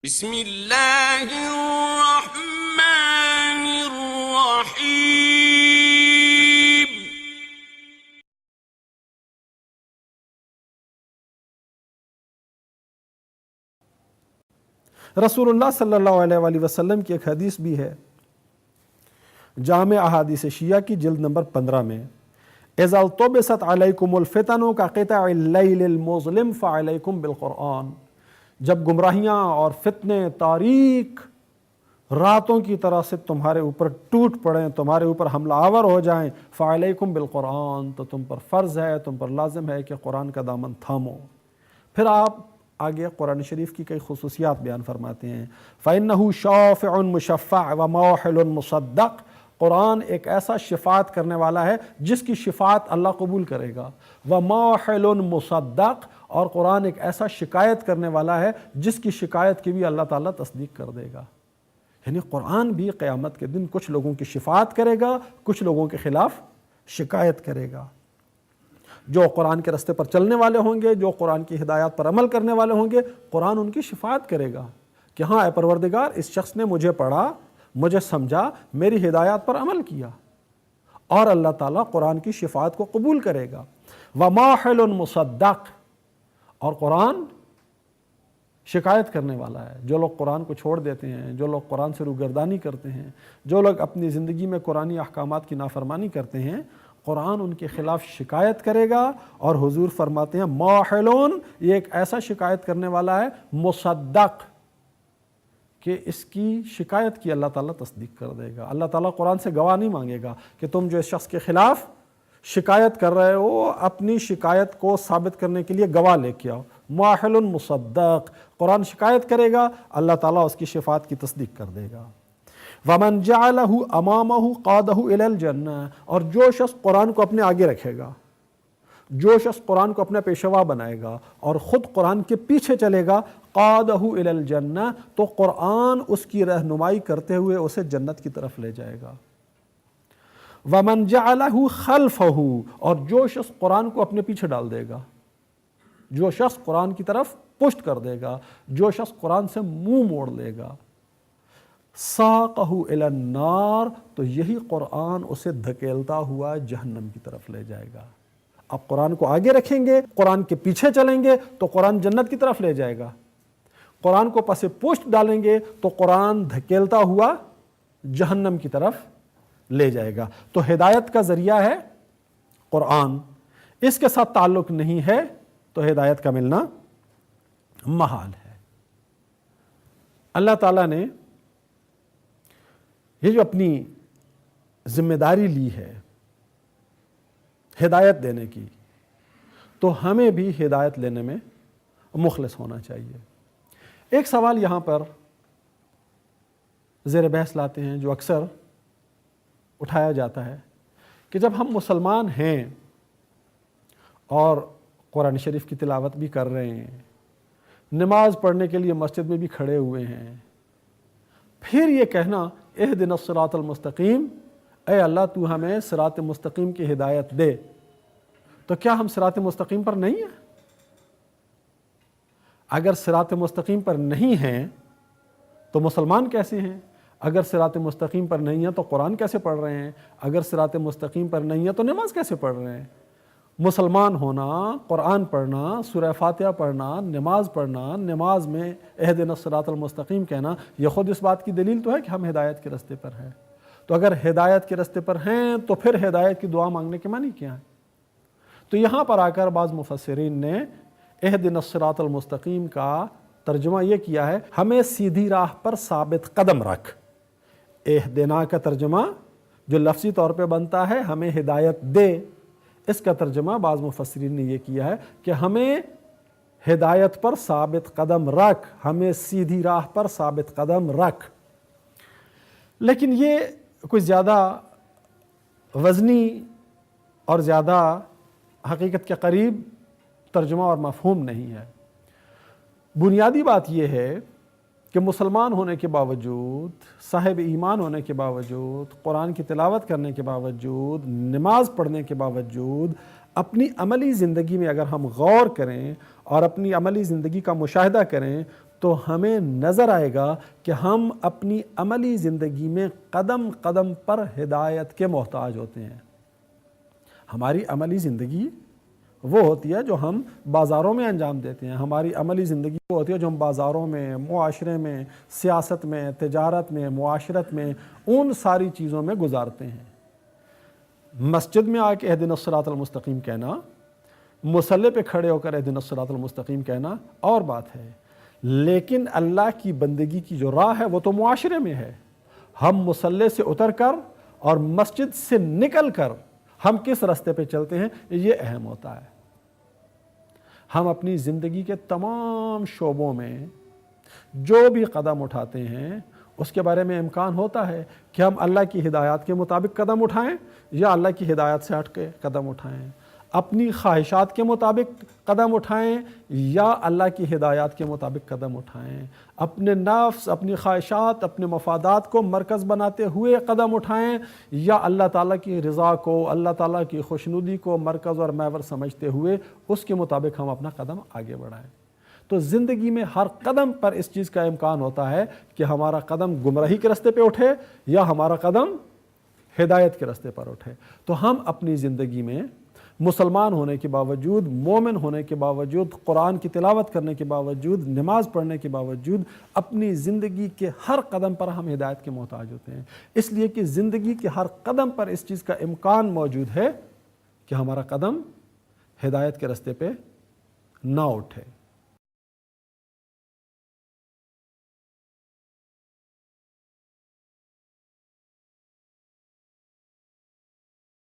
بسم اللہ الرحمن الرحیم۔ رسول اللہ صلی اللہ علیہ وآلہ وسلم کی ایک حدیث بھی ہے جامع احادیث شیعہ کی جلد نمبر 15 میں، اذا الطبست علیکم الفتن کقطع اللیل المظلم فعلیکم بالقرآن، جب گمراہیاں اور فتنے تاریک راتوں کی طرح سے تمہارے اوپر ٹوٹ پڑیں، تمہارے اوپر حملہ آور ہو جائیں، فعلیکم بالقرآن، تو تم پر فرض ہے، تم پر لازم ہے کہ قرآن کا دامن تھامو۔ پھر آپ آگے قرآن شریف کی کئی خصوصیات بیان فرماتے ہیں، فَإِنَّهُ شَافِعٌ مُشَفَّعٌ وَمَوْحِلٌ مُصَدَّقٌ، قرآن ایک ایسا شفاعت کرنے والا ہے جس کی شفاعت اللہ قبول کرے گا، وَمَوْحِلٌ مُصَدَّقٌ، اور قرآن ایک ایسا شکایت کرنے والا ہے جس کی شکایت کی بھی اللہ تعالیٰ تصدیق کر دے گا۔ یعنی قرآن بھی قیامت کے دن کچھ لوگوں کی شفاعت کرے گا، کچھ لوگوں کے خلاف شکایت کرے گا۔ جو قرآن کے راستے پر چلنے والے ہوں گے، جو قرآن کی ہدایات پر عمل کرنے والے ہوں گے، قرآن ان کی شفاعت کرے گا کہ ہاں اے پروردگار، اس شخص نے مجھے پڑھا، مجھے سمجھا، میری ہدایات پر عمل کیا، اور اللہ تعالیٰ قرآن کی شفاعت کو قبول کرے گا۔ وَمَوْحِلٌ مُصَدَّقٌ، اور قرآن شکایت کرنے والا ہے۔ جو لوگ قرآن کو چھوڑ دیتے ہیں، جو لوگ قرآن سے روگردانی کرتے ہیں، جو لوگ اپنی زندگی میں قرآنی احکامات کی نافرمانی کرتے ہیں، قرآن ان کے خلاف شکایت کرے گا، اور حضور فرماتے ہیں موحلون، یہ ایک ایسا شکایت کرنے والا ہے مصدق کہ اس کی شکایت کی اللہ تعالیٰ تصدیق کر دے گا۔ اللہ تعالیٰ قرآن سے گواہ نہیں مانگے گا کہ تم جو اس شخص کے خلاف شکایت کر رہے ہو، اپنی شکایت کو ثابت کرنے کے لیے گواہ لے کے آؤ۔ موحل مصدق، قرآن شکایت کرے گا، اللہ تعالیٰ اس کی شفاعت کی تصدیق کر دے گا۔ وَمَنْ جَعَلَهُ أَمَامَهُ قَادَهُ إِلَى الْجَنَّةِ، اور جو شخص قرآن کو اپنے آگے رکھے گا، جو شخص قرآن کو اپنا پیشوا بنائے گا اور خود قرآن کے پیچھے چلے گا، قَادَهُ إِلَى الْجَنَّةِ، تو قرآن اس کی رہنمائی کرتے ہوئے اسے جنت کی طرف لے جائے گا۔ وَمَنْ جَعَلَهُ خَلْفَهُ، اور جو شخص قرآن کو اپنے پیچھے ڈال دے گا، جو شخص قرآن کی طرف پشت کر دے گا، جو شخص قرآن سے منہ موڑ لے گا، ساقہ الی النار، تو یہی قرآن اسے دھکیلتا ہوا جہنم کی طرف لے جائے گا۔ اب قرآن کو آگے رکھیں گے، قرآن کے پیچھے چلیں گے تو قرآن جنت کی طرف لے جائے گا، قرآن کو پس پشت ڈالیں گے تو قرآن دھکیلتا ہوا جہنم کی طرف لے جائے گا۔ تو ہدایت کا ذریعہ ہے قرآن، اس کے ساتھ تعلق نہیں ہے تو ہدایت کا ملنا محال ہے۔ اللہ تعالیٰ نے یہ جو اپنی ذمہ داری لی ہے ہدایت دینے کی، تو ہمیں بھی ہدایت لینے میں مخلص ہونا چاہیے۔ ایک سوال یہاں پر زیر بحث لاتے ہیں جو اکثر اٹھایا جاتا ہے کہ جب ہم مسلمان ہیں اور قرآن شریف کی تلاوت بھی کر رہے ہیں، نماز پڑھنے کے لیے مسجد میں بھی کھڑے ہوئے ہیں، پھر یہ کہنا اہدنا الصراط المستقیم، اے اللہ تو ہمیں صراط مستقیم کی ہدایت دے، تو کیا ہم صراط مستقیم پر نہیں ہیں؟ اگر صراط مستقیم پر نہیں ہیں تو مسلمان کیسے ہیں؟ اگر صراط مستقیم پر نہیں ہیں تو قرآن کیسے پڑھ رہے ہیں؟ اگر صراط مستقیم پر نہیں ہیں تو نماز کیسے پڑھ رہے ہیں؟ مسلمان ہونا، قرآن پڑھنا، سورہ فاتحہ پڑھنا، نماز پڑھنا، نماز میں اہدنا الصراط المستقیم کہنا، یہ خود اس بات کی دلیل تو ہے کہ ہم ہدایت کے راستے پر ہیں۔ تو اگر ہدایت کے راستے پر ہیں تو پھر ہدایت کی دعا مانگنے کے معنی کیا ہے؟ تو یہاں پر آ کر بعض مفسرین نے اہدنا الصراط المستقیم کا ترجمہ یہ کیا ہے، ہمیں سیدھی راہ پر ثابت قدم رکھ۔ اہدنا کا ترجمہ جو لفظی طور پہ بنتا ہے ہمیں ہدایت دے، اس کا ترجمہ بعض مفسرین نے یہ کیا ہے کہ ہمیں ہدایت پر ثابت قدم رکھ، ہمیں سیدھی راہ پر ثابت قدم رکھ۔ لیکن یہ کوئی زیادہ وزنی اور زیادہ حقیقت کے قریب ترجمہ اور مفہوم نہیں ہے۔ بنیادی بات یہ ہے کہ مسلمان ہونے کے باوجود، صاحب ایمان ہونے کے باوجود، قرآن کی تلاوت کرنے کے باوجود، نماز پڑھنے کے باوجود، اپنی عملی زندگی میں اگر ہم غور کریں اور اپنی عملی زندگی کا مشاہدہ کریں تو تو ہمیں نظر آئے گا کہ ہم اپنی عملی زندگی میں قدم قدم پر ہدایت کے محتاج ہوتے ہیں۔ ہماری عملی زندگی وہ ہوتی ہے جو ہم بازاروں میں انجام دیتے ہیں، ہماری عملی زندگی وہ ہوتی ہے جو ہم بازاروں میں، معاشرے میں، سیاست میں، تجارت میں، معاشرت میں، ان ساری چیزوں میں گزارتے ہیں۔ مسجد میں آ کے اہدنا الصراط المستقیم کہنا، مصلی پہ کھڑے ہو کر اہدنا الصراط المستقیم کہنا اور بات ہے، لیکن اللہ کی بندگی کی جو راہ ہے وہ تو معاشرے میں ہے۔ ہم مصلی سے اتر کر اور مسجد سے نکل کر ہم کس راستے پہ چلتے ہیں یہ اہم ہوتا ہے۔ ہم اپنی زندگی کے تمام شعبوں میں جو بھی قدم اٹھاتے ہیں اس کے بارے میں امکان ہوتا ہے کہ ہم اللہ کی ہدایات کے مطابق قدم اٹھائیں یا اللہ کی ہدایت سے ہٹ کے قدم اٹھائیں، اپنی خواہشات کے مطابق قدم اٹھائیں یا اللہ کی ہدایات کے مطابق قدم اٹھائیں، اپنے نفس، اپنی خواہشات، اپنے مفادات کو مرکز بناتے ہوئے قدم اٹھائیں یا اللہ تعالیٰ کی رضا کو، اللہ تعالیٰ کی خوشنودی کو مرکز اور محور سمجھتے ہوئے اس کے مطابق ہم اپنا قدم آگے بڑھائیں۔ تو زندگی میں ہر قدم پر اس چیز کا امکان ہوتا ہے کہ ہمارا قدم گمراہی کے راستے پہ اٹھے یا ہمارا قدم ہدایت کے راستے پر اٹھے۔ تو ہم اپنی زندگی میں مسلمان ہونے کے باوجود، مومن ہونے کے باوجود، قرآن کی تلاوت کرنے کے باوجود، نماز پڑھنے کے باوجود اپنی زندگی کے ہر قدم پر ہم ہدایت کے محتاج ہوتے ہیں، اس لیے کہ زندگی کے ہر قدم پر اس چیز کا امکان موجود ہے کہ ہمارا قدم ہدایت کے راستے پہ نہ اٹھے۔